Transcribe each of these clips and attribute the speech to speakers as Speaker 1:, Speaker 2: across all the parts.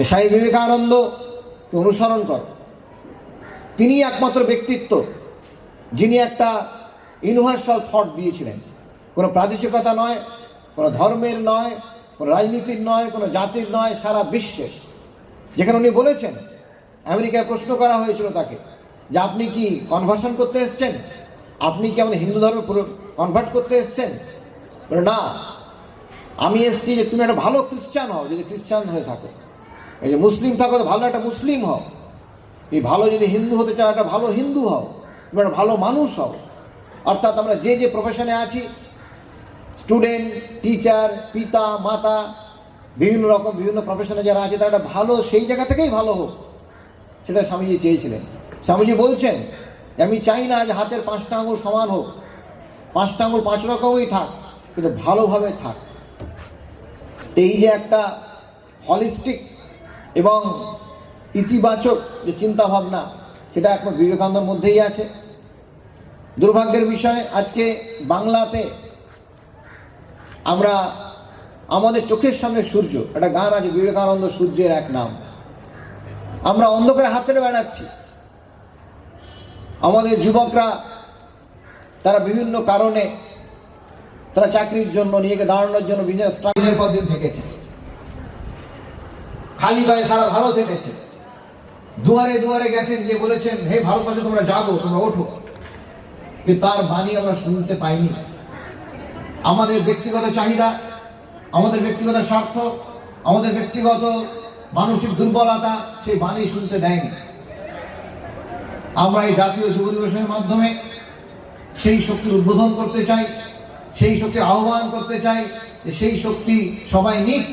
Speaker 1: স্বামী বিবেকানন্দকে অনুসরণ করো। তিনি একমাত্র ব্যক্তিত্ব যিনি একটা ইউনিভার্সাল থট দিয়েছিলেন। কোনো প্রাদেশিকতা নয়, কোনো ধর্মের নয়, কোনো রাজনীতির নয়, কোনো জাতির নয়, সারা বিশ্বের। যেখানে উনি বলেছেন, আমেরিকায় প্রশ্ন করা হয়েছিল তাকে যে আপনি কি কনভার্সন করতে এসছেন, আপনি কি আমাদের হিন্দু ধর্মে কনভার্ট করতে এসছেন? বলে না, আমি এসছি যে তুমি একটা ভালো খ্রিস্টান হও, যদি খ্রিস্টান হয়ে থাকো। এই যে মুসলিম থাকো তো ভালো একটা মুসলিম হও, তুমি ভালো যদি হিন্দু হতে চাও একটা ভালো হিন্দু হও, তুমি একটা ভালো মানুষ হও। অর্থাৎ আমরা যে যে প্রফেশনে আছি, স্টুডেন্ট, টিচার, পিতা, মাতা, বিভিন্ন রকম বিভিন্ন প্রফেশনে যারা আছে তারা একটা ভালো সেই জায়গা থেকেই ভালো হোক, সেটা স্বামীজি চেয়েছিলেন। স্বামীজি বলছেন যে আমি চাই না যে হাতের 5টা আঙুল সমান হোক, 5টা আঙুল 5 রকমই থাক, কিন্তু ভালোভাবে থাক। এই যে একটা হলিস্টিক এবং ইতিবাচক যে চিন্তাভাবনা, সেটা এখন বিবেকানন্দের মধ্যেই আছে। দুর্ভাগ্যের বিষয়, আজকে বাংলাতে আমরা আমাদের চোখের সামনে সূর্য, একটা গান আছে বিবেকানন্দ সূর্যের এক নাম, আমরা অন্ধকারে হাত ধরে বেড়াচ্ছি। আমাদের যুবকরা তারা বিভিন্ন কারণে তারা চাকরির জন্য, নিজেকে দাঁড়ানোর জন্য বিভিন্ন স্ট্রাগলের পর দিন থেকেছে, খালি গায়ে সারা ভারত হেঁটেছে, দুয়ারে দুয়ারে গেছেন, যে বলেছেন হে ভারতবর্ষ তোমরা জাগো, তোমরা ওঠো, কিন্তু তার বাণী আমরা শুনতে পাইনি। আমাদের ব্যক্তিগত চাহিদা, আমাদের ব্যক্তিগত স্বার্থ, আমাদের ব্যক্তিগত মানসিক দুর্বলতা সেই বাণী শুনতে দেয়নি। আমরা এই জাতীয় যুব দিবসের মাধ্যমে সেই শক্তির উদ্বোধন করতে চাই, সেই শক্তির আহ্বান করতে চাই যে সেই শক্তি সবাই নিক।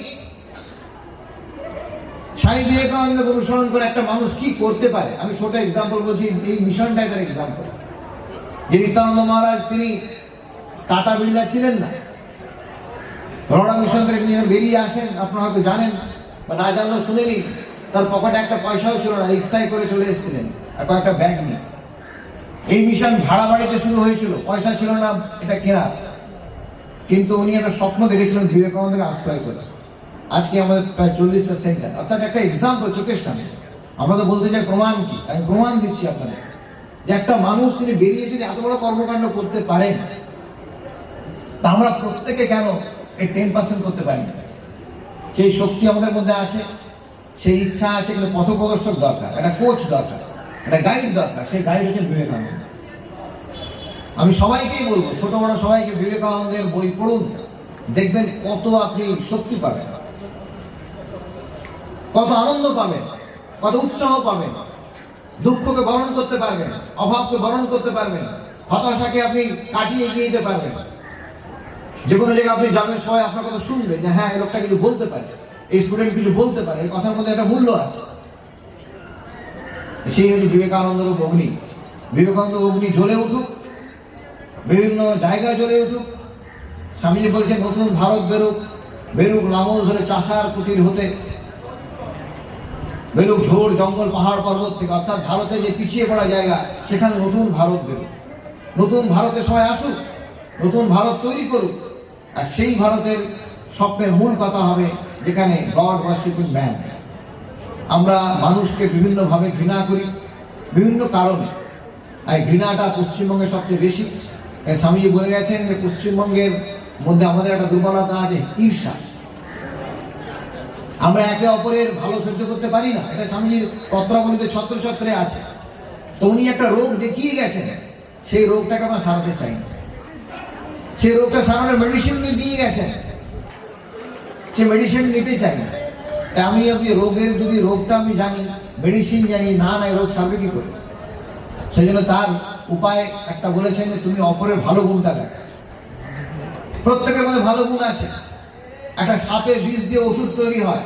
Speaker 1: স্বামী বিবেকানন্দকে অনুসরণ করে একটা মানুষ কি করতে পারে, আমি ছোট এক্সাম্পল বলছি, এই মিশনটাই তার এক্সাম্পল। যে নিত্যানন্দ মহারাজ তিনি টাটা বিড়লা ছিলেন না, রওনা মিশন থেকে তিনি বেরিয়ে আসেন, আপনারা হয়তো জানেন বা না জানলেও শুনে নিন, তার পকেটে একটা পয়সাও ছিল না, রিক্সায় করে চলে এসেছিলেন আর কয়েকটা ব্যাগ নিয়ে। এই মিশন ভাড়া বাড়িতে শুরু হয়েছিল, পয়সা ছিল না এটা কেনা, কিন্তু উনি একটা স্বপ্ন দেখেছিলেন বিবেকানন্দকে আশ্রয় করে। আজকে আমাদের প্রায় 40টা সেন্টার, অর্থাৎ একটা এক্সাম্পল চোখের সামনে। আমরা তো বলতে চাই প্রমাণ কি, আমি প্রমাণ দিচ্ছি আপনাদের যে একটা মানুষ তিনি বেরিয়ে যদি এত বড় কর্মকাণ্ড করতে পারেন, তা আমরা প্রত্যেকে কেন এই 10% করতে পারি না? সেই শক্তি আমাদের মধ্যে আছে, সেই ইচ্ছা আছে, কিন্তু পথপ্রদর্শক দরকার, একটা কোচ দরকার, একটা গাইড দরকার। সেই গাইড হচ্ছেন বিবেকানন্দ। আমি সবাইকেই বলবো, ছোট বড় সবাইকে বিবেকানন্দের বই পড়ুন, দেখবেন কত আপনি শক্তি পাবেন, কত আনন্দ পাবেন, কত উৎসাহ পাবেন, দুঃখকে বরণ করতে পারবেন, অভাবকে বরণ করতে পারবেন, হতাশাকে আপনি কাটিয়ে এগিয়ে যেতে পারবেন। যে কোনো জায়গায় আপনি যাবেন, সবাই আপনার কথা শুনবে যে হ্যাঁ এই লোকটা কিছু বলতে পারে, এই স্টুডেন্ট কিছু বলতে পারে, এই কথার মধ্যে একটা মূল্য আছে। সেই হচ্ছে বিবেকানন্দের অগ্নি। বিবেকানন্দ অগ্নি জ্বলে উঠুক, বিভিন্ন জায়গায় জ্বলে উঠুক। স্বামীজি বলছেন নতুন ভারত বেরুক, বেরুক লাঙল ধরে চাষার কুটির হতে, বেরুক ঝোড় জঙ্গল পাহাড় পর্বত থেকে, অর্থাৎ ভারতে যে পিছিয়ে পড়া জায়গা সেখানে নতুন ভারত বেরুক। নতুন ভারতে সবাই আসুক, নতুন ভারত তৈরি করুক। আর সেই ভারতের স্বপ্নের মূল কথা হবে যেখানে গড ওয়ার্শিপিং ম্যান। আমরা মানুষকে বিভিন্নভাবে ঘৃণা করি, বিভিন্ন কারণে। আর ঘৃণাটা পশ্চিমবঙ্গে সবচেয়ে বেশি। স্বামীজি বলে গেছেন যে পশ্চিমবঙ্গের মধ্যে আমাদের একটা দুর্বলতা আছে, ঈর্ষা। আমরা একে অপরের ভালো সহ্য করতে পারি না, এটা স্বামীজির পত্রাবলীতে ছত্রে আছে। তো উনি একটা রোগ দেখিয়ে গেছেন, সেই রোগটাকে আমরা সারাতে চাই না। সেই রোগটা সারানোর মেডিসিন দিয়ে গেছেন, সে মেডিসিন নিতে চাই না। তাই আমি রোগের যদি রোগটা আমি জানি, মেডিসিন জানি না, না রোগ সারবে কি করে? সেই জন্য তার উপায় একটা বলেছেন যে তুমি অপরের ভালো গুণটা দেখ। প্রত্যেকের মধ্যে ভালো গুণ আছে। একটা সাপের বিষ দিয়ে ওষুধ তৈরি হয়,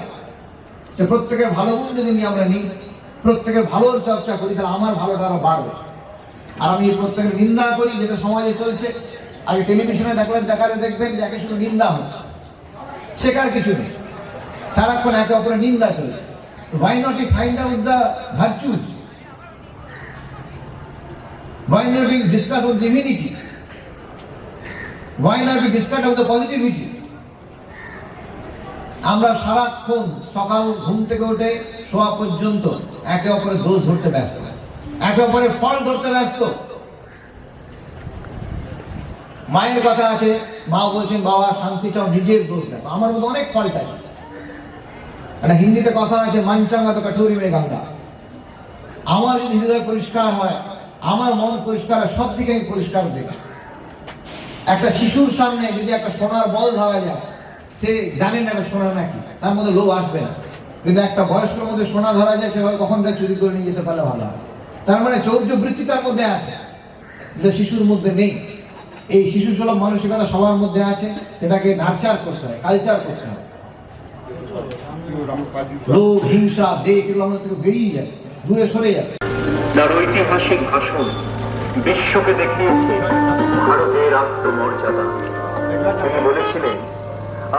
Speaker 1: সে প্রত্যেকের ভালো গুণ যদি আমরা নিই, প্রত্যেকের ভালোর চর্চা করি, তাহলে আমার ভালোটা আরো বাড়বে। আর আমি প্রত্যেকের নিন্দা করি, যেটা সমাজে চলছে। আগে টেলিভিশনে দেখবেন যে একে শুধু নিন্দা হচ্ছে, শেখার কিছু নেই, সারাক্ষণ একে অপরের নিন্দা চলছে। Why not we find out the virtues? Why not we discuss about divinity? Why not we discuss about the positivity? আমরা সারাক্ষণ সকাল ঘুম থেকে উঠে শোয়া পর্যন্ত একে অপরের দোষ ধরতে ব্যস্ত, একে অপরের ফল ধরতে ব্যস্ত। মায়ের কথা আছে, মা বলছেন বাবা শান্তি চাও, নিজের দোষ দেখো। আমার মধ্যে অনেক ফল্ট আছে। একটা হিন্দিতে কথা আছে, মানচাঙ্গা তো কাঠুরি মে গঙ্গা। আমার যদি হৃদয় পরিষ্কার হয়, আমার মন পরিষ্কার হয়, সব দিকে আমি পরিষ্কার দেখি। একটা শিশুর সামনে যদি একটা সোনার বল ধরা যায়, সে জানে না এটা সোনা নাকি, তার মধ্যে লোভ আসবে না। কিন্তু একটা বয়স্কের মধ্যে সোনা ধরা যায়, সেভাবে কখনটা চুরি করে নিয়ে যেতে পারলে ভালো হয়। তার মানে চৌর্যবৃত্তি তার মধ্যে আছে, যেটা শিশুর মধ্যে নেই। এই শিশু সুলভ মানসিকতা সবার মধ্যে আছে, সেটাকে নার্চার করতে হয়, কালচার করতে হয়। লোভ, হিংসা, দেশ এগুলো আমাদের থেকে বেরিয়ে যায়, দূরে সরে যাবে।
Speaker 2: তার ঐতিহাসিক ভাষণ বিশ্বকে দেখিয়েছে ভারতের আত্মমর্যাদা। তিনি বলেছিলেন,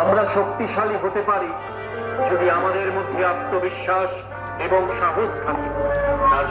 Speaker 2: আমরা শক্তিশালী হতে পারি যদি আমাদের মধ্যে আত্মবিশ্বাস এবং সাহস থাকে। তার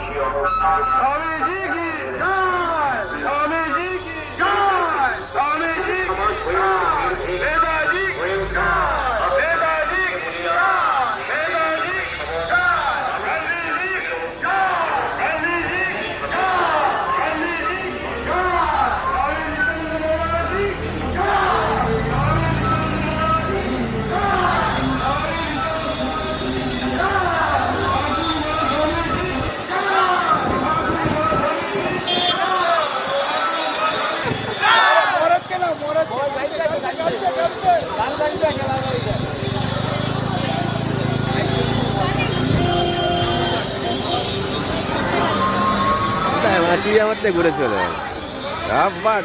Speaker 2: সেই
Speaker 3: আমার থেকে ঘুরে চলে আবার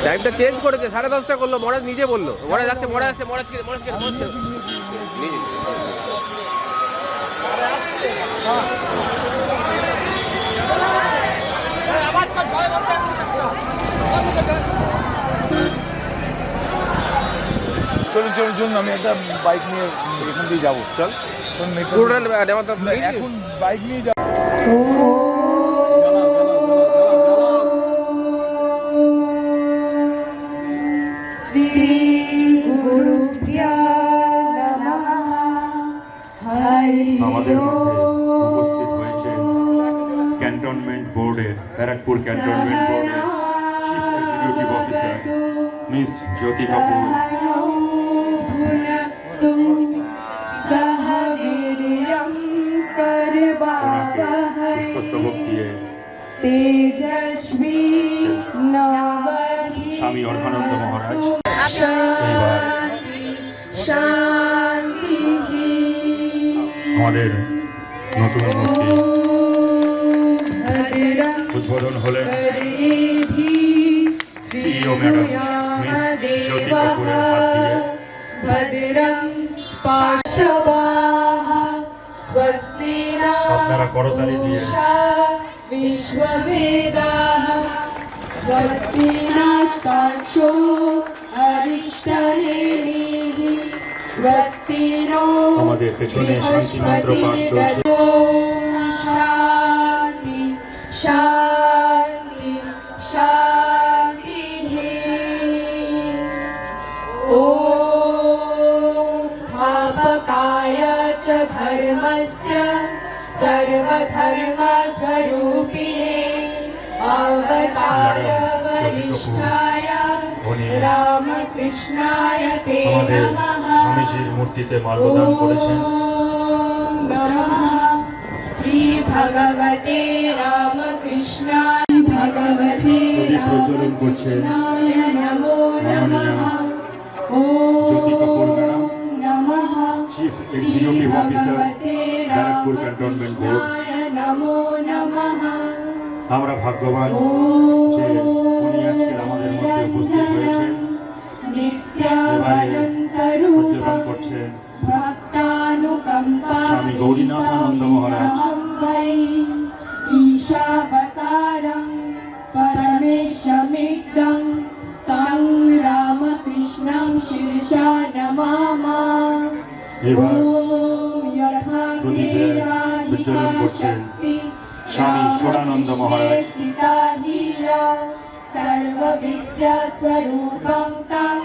Speaker 3: টাইমটা চেঞ্জ করেছে, 10:30 করলো। মরাজ নিজে বললো, মরাজ আসছে, মরাজ আসছে, মরাজ
Speaker 4: চলুন আমি একটা বাইক নিয়ে এখান দিয়ে যাবো। চল এখন বাইক নিয়ে যাবো।
Speaker 5: আমাদের মধ্যে উপস্থিত হয়েছেন ক্যান্টনমেন্ট বোর্ডের, ব্যারাকপুর ক্যান্টনমেন্ট বোর্ডের চিফ এক্সিকিউটিভ অফিসার মিস জ্যোতি কাপুর, পুষ্পস্তবক দিয়ে স্বামী অর্ঘানন্দ মহারাজ আমাদের নতুন মূর্তি উদ্বোধন হলেন সিইও ম্যাডাম মিস জ্যোতি কাপুরের হাত দিয়ে। আপনারা করতালি দিয়ে আমাদের পেছনে শান্তি মন্ত্র পাঠ চলছে।
Speaker 6: धर्मस्य सर्वधर्मस्वरूपिणे अवतार वरिष्ठाय रामकृष्णाय ते नमः।
Speaker 5: স্বামীজির মূর্তিতে মাল্যদান করেছেন।
Speaker 6: नमः श्री भगवते रामकृष्णाय भगवते रामकृष्णाय नमो नमः।
Speaker 5: Jyoti Kapoor madam, chief executive officer, Barrackpore cantonment board. আমরা ভাগ্যবান যে উনি আজকে আমাদের মধ্যে উপস্থিত হয়েছেন। এবারে উদযাপন করছেন স্বামী গৌরীনাথানন্দ মহারাজ।
Speaker 6: ঈশাবতারং পরমেশ্বমিদং তং রামকৃষ্ণং শিরসা নমামা।
Speaker 5: এবার প্রদীপে উজ্জ্বলন করছেন স্বামী সুরানন্দ মহারাজ।
Speaker 6: विद्यास्वरूपं तं